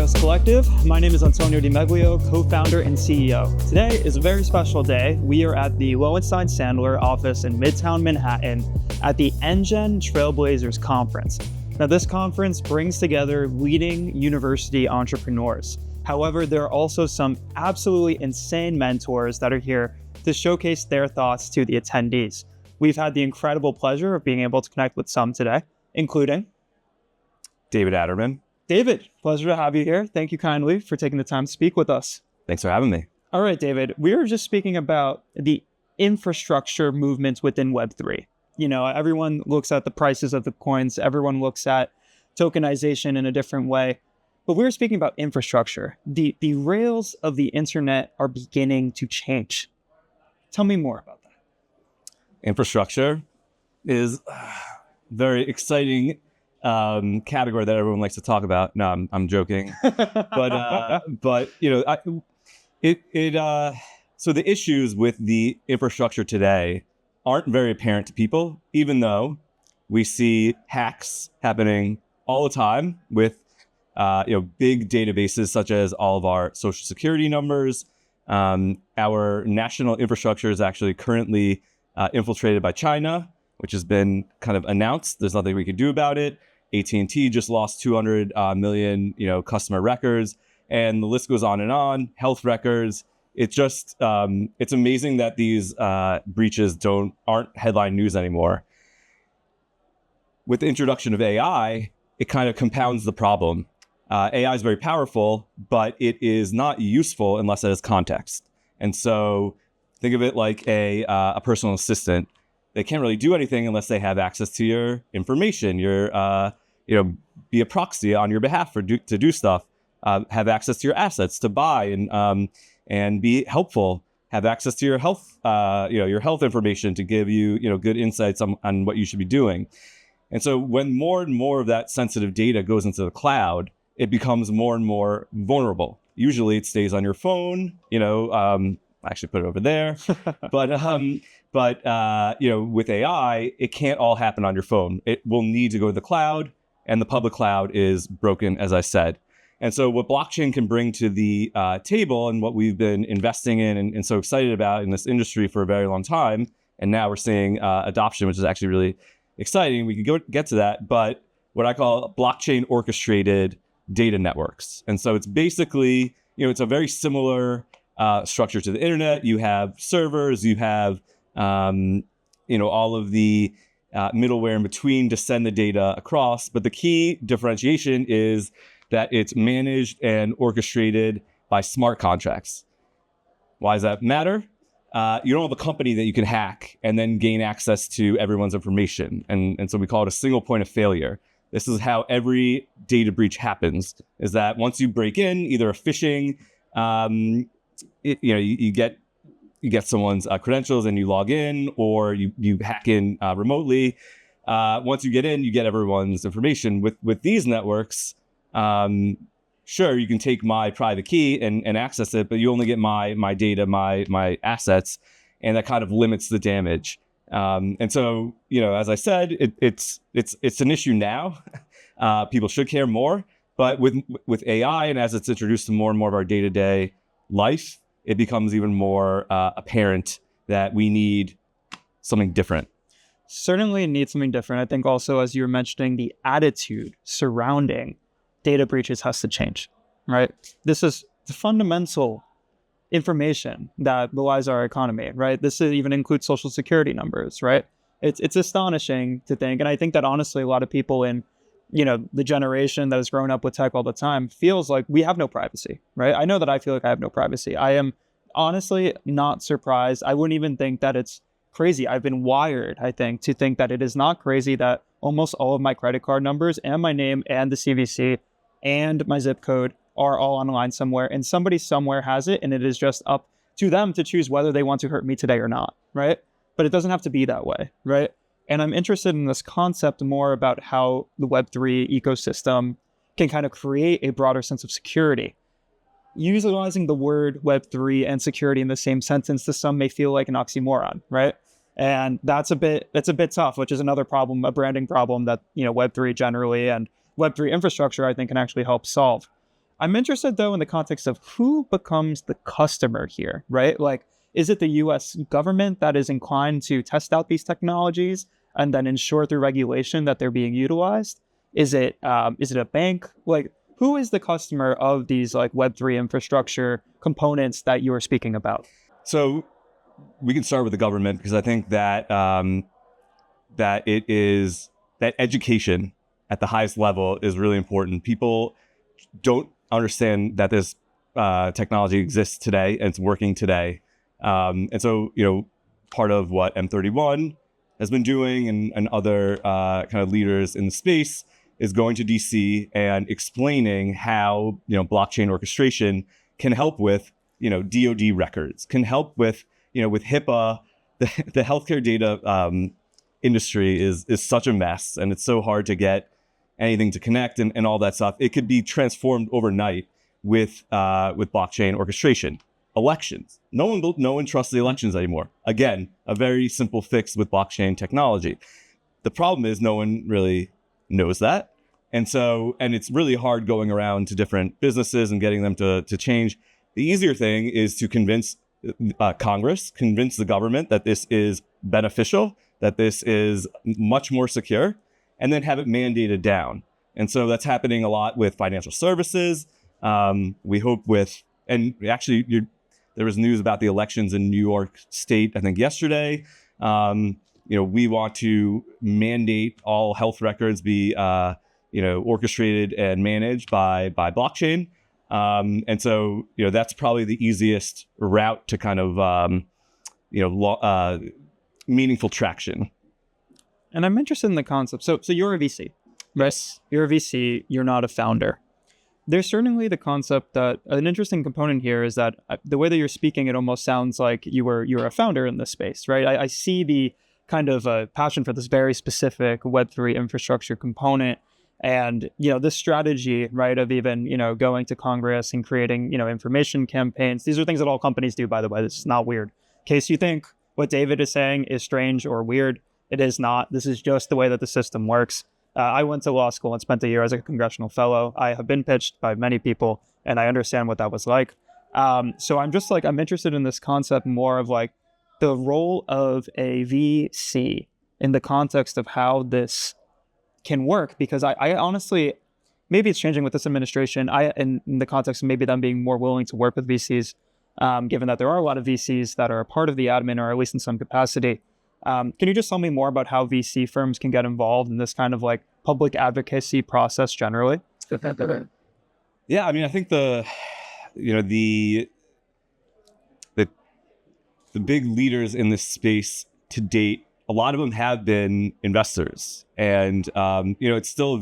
Coeus Collective. My name is Antonio DiMeglio, co-founder and CEO. Today is a very special day. We are at the Lowenstein Sandler office in Midtown Manhattan at the NGen Trailblazers Conference. Now, this conference brings together leading university entrepreneurs. However, there are also some absolutely insane mentors that are here to showcase their thoughts to the attendees. We've had the incredible pleasure of being able to connect with some today, including David Attermann. David, pleasure to have you here. Thank you kindly for taking the time to speak with us. Thanks for having me. All right, David, we were just speaking about the infrastructure movements within Web3. You know, everyone looks at the prices of the coins. Everyone looks at tokenization in a different way. But we were speaking about infrastructure. The rails of the internet are beginning to change. Tell me more about that. Infrastructure is very exciting category that everyone likes to talk about. No, I'm joking. but you know, so the issues with the infrastructure today aren't very apparent to people, even though we see hacks happening all the time with big databases such as all of our social security numbers. Our national infrastructure is actually currently infiltrated by China, which has been kind of announced. There's nothing we can do about it. AT&T just lost 200 million, customer records, and the list goes on and on. Health records. It's just, it's amazing that these breaches aren't headline news anymore. With the introduction of AI, it kind of compounds the problem. AI is very powerful, but it is not useful unless it has context. And so think of it like a personal assistant. They can't really do anything unless they have access to your information, be a proxy on your behalf to do stuff, have access to your assets to buy and be helpful, have access to your health, your health information to give you, good insights on what you should be doing. And so when more and more of that sensitive data goes into the cloud, it becomes more and more vulnerable. Usually it stays on your phone, I actually put it over there, but with AI, it can't all happen on your phone. It will need to go to the cloud, and the public cloud is broken, as I said. And so what blockchain can bring to the table, and what we've been investing in and so excited about in this industry for a very long time, and now we're seeing adoption, which is actually really exciting. We can get to that, but what I call blockchain orchestrated data networks. And so it's basically, it's a very similar structure to the internet. You have servers, you have, all of the middleware in between to send the data across. But the key differentiation is that it's managed and orchestrated by smart contracts. Why does that matter? You don't have a company that you can hack and then gain access to everyone's information. And so we call it a single point of failure. This is how every data breach happens, is that once you break in, either a phishing, you get someone's credentials and you log in, or you hack in remotely. Once you get in, you get everyone's information. With these networks, sure, you can take my private key and access it, but you only get my data, my assets, and that kind of limits the damage. And so, as I said, it's an issue now. People should care more, but with AI, and as it's introduced to more and more of our day-to-day life, it becomes even more apparent that we need something different. Certainly need something different. I think also, as you were mentioning, the attitude surrounding data breaches has to change, right? This is the fundamental information that belies our economy, right? This even includes social security numbers, right? It's astonishing to think. And I think that honestly, a lot of people in, the generation that has grown up with tech all the time feels like we have no privacy, right? I know that I feel like I have no privacy. I am honestly not surprised. I wouldn't even think that it's crazy. I've been wired, I think, to think that it is not crazy that almost all of my credit card numbers and my name and the CVC and my zip code are all online somewhere, and somebody somewhere has it, and it is just up to them to choose whether they want to hurt me today or not, right? But it doesn't have to be that way, right? And I'm interested in this concept more about how the Web3 ecosystem can kind of create a broader sense of security. Utilizing the word Web3 and security in the same sentence to some may feel like an oxymoron, right? And that's a bit tough, which is another problem, a branding problem that, Web3 generally and Web3 infrastructure, I think, can actually help solve. I'm interested though in the context of who becomes the customer here, right? Like, is it the US government that is inclined to test out these technologies and then ensure through regulation that they're being utilized? Is it a bank? Like, who is the customer of these like Web3 infrastructure components that you are speaking about? So we can start with the government, because I think that that it is that education at the highest level is really important. People don't understand that this technology exists today and it's working today. And so, part of what M31 has been doing and other kind of leaders in the space is going to DC and explaining how, blockchain orchestration can help with, DoD records, can help with, with HIPAA. The healthcare data industry is such a mess, and it's so hard to get anything to connect and all that stuff. It could be transformed overnight with blockchain orchestration. Elections. No one trusts the elections anymore. Again, a very simple fix with blockchain technology. The problem is no one really knows that. And it's really hard going around to different businesses and getting them to change. The easier thing is to convince Congress, convince the government that this is beneficial, that this is much more secure, and then have it mandated down. And so that's happening a lot with financial services. We hope there was news about the elections in New York State, I think yesterday. We want to mandate all health records be, orchestrated and managed by blockchain. And so, that's probably the easiest route to kind of, meaningful traction. And I'm interested in the concept. So you're a VC, right? Yes. You're a VC, you're not a founder. There's certainly the concept that an interesting component here is that the way that you're speaking, it almost sounds like you're a founder in this space, right? I see the kind of passion for this very specific Web3 infrastructure component, and this strategy, right, of even going to Congress and creating information campaigns. These are things that all companies do, by the way. This is not weird. In case you think what David is saying is strange or weird, it is not. This is just the way that the system works. I went to law school and spent a year as a congressional fellow. I have been pitched by many people, and I understand what that was like. So I'm interested in this concept more of like the role of a VC in the context of how this can work, because I honestly, maybe it's changing with this administration. In the context of maybe them being more willing to work with VCs, given that there are a lot of VCs that are a part of the admin, or at least in some capacity. Can you just tell me more about how VC firms can get involved in this kind of like public advocacy process generally? Yeah, I mean, I think the big leaders in this space to date, a lot of them have been investors, and it's still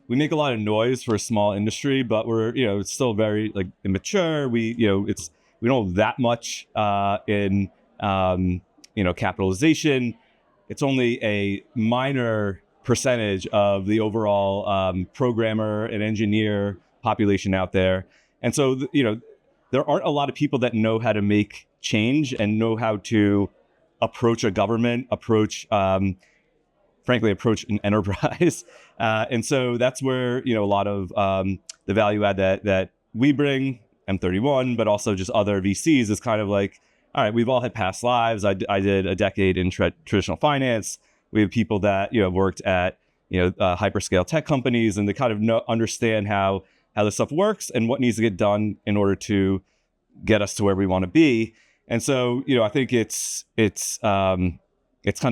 we make a lot of noise for a small industry, but it's still very like immature. We don't have that much in capitalization. It's only a minor percentage of the overall programmer and engineer population out there. And so, there aren't a lot of people that know how to make change and know how to approach a government, approach an enterprise. And so that's where, a lot of the value add that we bring, M31, but also just other VCs, is kind of like, all right, we've all had past lives. I did a decade in traditional finance. We have people that have worked at hyperscale tech companies, and they kind of understand how this stuff works and what needs to get done in order to get us to where we want to be. And so I think it's kind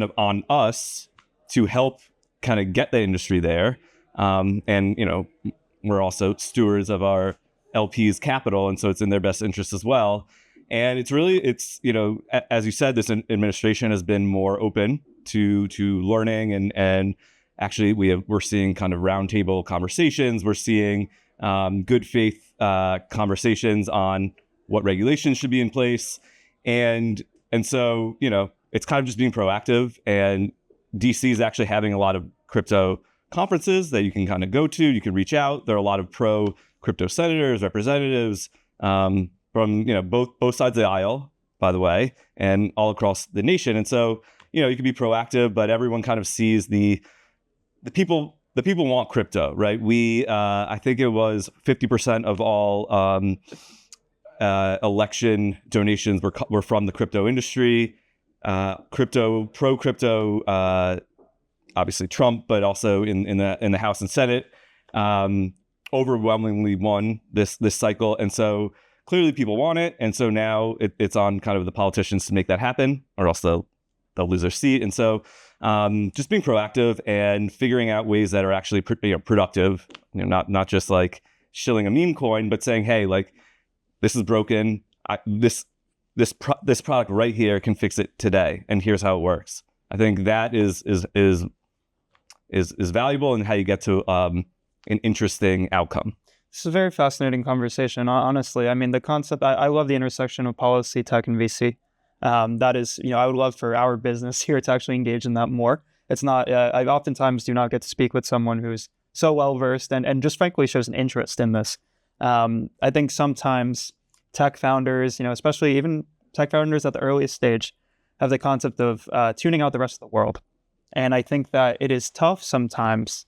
of on us to help kind of get the industry there. And we're also stewards of our LP's capital, and so it's in their best interest as well. And it's as you said, this administration has been more open to learning, and actually we're seeing kind of roundtable conversations. We're seeing good faith conversations on what regulations should be in place, and so it's kind of just being proactive. And DC is actually having a lot of crypto conferences that you can kind of go to. You can reach out. There are a lot of pro crypto senators, representatives. From both sides of the aisle, by the way, and all across the nation. And so you can be proactive, but everyone kind of sees the people the people want crypto, right? I think it was 50% of all election donations were from the crypto industry. Pro crypto, obviously Trump, but also in the House and Senate, overwhelmingly won this cycle, and so clearly people want it, and so now it's on kind of the politicians to make that happen, or else they'll lose their seat. And so just being proactive and figuring out ways that are actually productive, not just like shilling a meme coin, but saying, hey, like, this is broken. This product right here can fix it today, and here's how it works. I think that is valuable, and how you get to an interesting outcome. It's a very fascinating conversation, honestly. I mean, the concept, I love the intersection of policy, tech, and VC. That is, I would love for our business here to actually engage in that more. It's not, I oftentimes do not get to speak with someone who's so well-versed and just frankly shows an interest in this. I think sometimes tech founders, especially even tech founders at the earliest stage, have the concept of tuning out the rest of the world. And I think that it is tough sometimes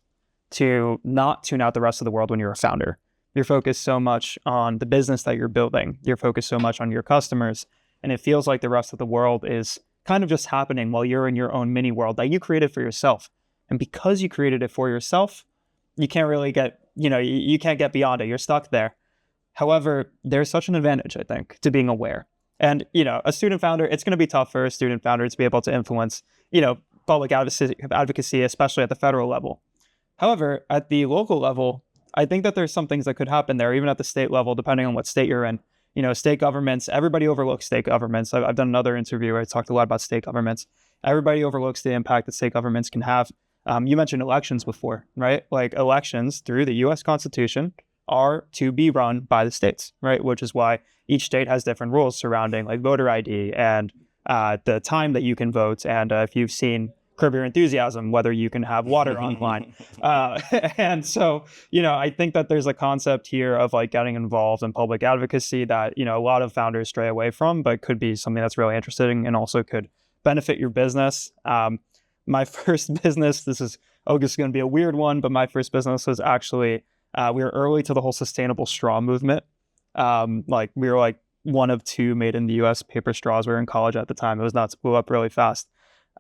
to not tune out the rest of the world when you're a founder. You're focused so much on the business that you're building. You're focused so much on your customers. And it feels like the rest of the world is kind of just happening while you're in your own mini world that you created for yourself. And because you created it for yourself, you can't really get, you can't get beyond it. You're stuck there. However, there's such an advantage, I think, to being aware. And, a student founder, it's going to be tough for a student founder to be able to influence, public advocacy, especially at the federal level. However, at the local level, I think that there's some things that could happen there, even at the state level, depending on what state you're in. State governments, everybody overlooks state governments. I've done another interview where I talked a lot about state governments. Everybody overlooks the impact that state governments can have. You mentioned elections before, right? Like, elections through the U.S. Constitution are to be run by the states, right? Which is why each state has different rules surrounding like voter ID and the time that you can vote. And if you've seen Curb Your Enthusiasm, whether you can have water online. And so, I think that there's a concept here of like getting involved in public advocacy that, a lot of founders stray away from, but could be something that's really interesting and also could benefit your business. My first business, this is going to be a weird one, but my first business was actually, we were early to the whole sustainable straw movement. We were like one of two made in the US paper straws. We were in college at the time. It was nuts, blew up really fast.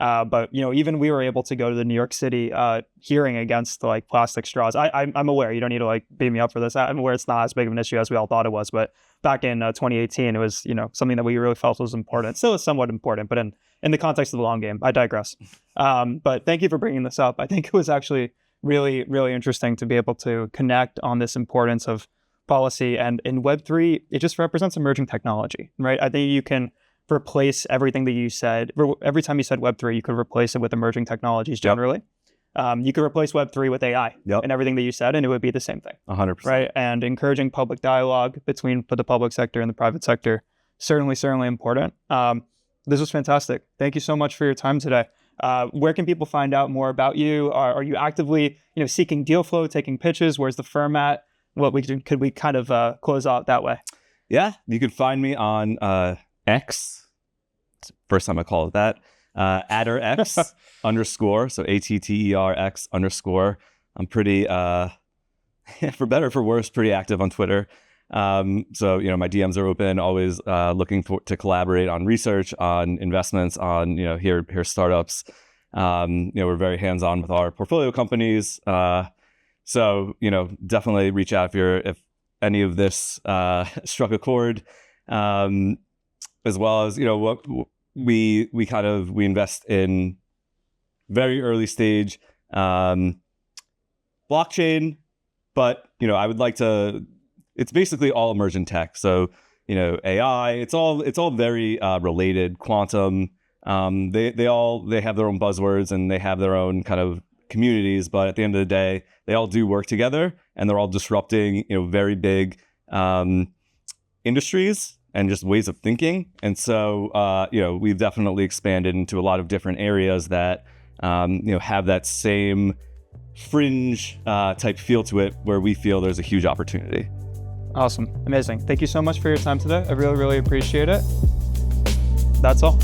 But even we were able to go to the New York City hearing against like plastic straws. I'm aware, you don't need to like beat me up for this. I'm aware it's not as big of an issue as we all thought it was, but back in 2018, it was, something that we really felt was important. Still is somewhat important, but in the context of the long game, I digress. But thank you for bringing this up. I think it was actually really, really interesting to be able to connect on this importance of policy. And in Web3, it just represents emerging technology, right? I think you can replace everything that you said. Every time you said Web3, you could replace it with emerging technologies generally. Yep. You could replace Web3 with AI and everything that you said, and it would be the same thing. 100%. Right? And encouraging public dialogue between the public sector and the private sector, certainly important. This was fantastic. Thank you so much for your time today. Where can people find out more about you? Are you actively, seeking deal flow, taking pitches? Where's the firm at? Could we kind of close out that way? Yeah, you can find me on X. First time I call it that. AtterX _ so ATTERX _. I'm pretty, for better or for worse, pretty active on Twitter. So, my DMs are open, always looking to collaborate on research, on investments, on, here startups. We're very hands-on with our portfolio companies. So, definitely reach out if any of this struck a chord, as well as, what we invest in very early stage blockchain, but, I would like to, it's basically all emergent tech. So, AI, it's all very related. Quantum, they have their own buzzwords and they have their own kind of communities, but at the end of the day, they all do work together and they're all disrupting, very big industries and just ways of thinking. And so, we've definitely expanded into a lot of different areas that, have that same fringe type feel to it, where we feel there's a huge opportunity. Awesome. Amazing. Thank you so much for your time today. I really, really appreciate it. That's all.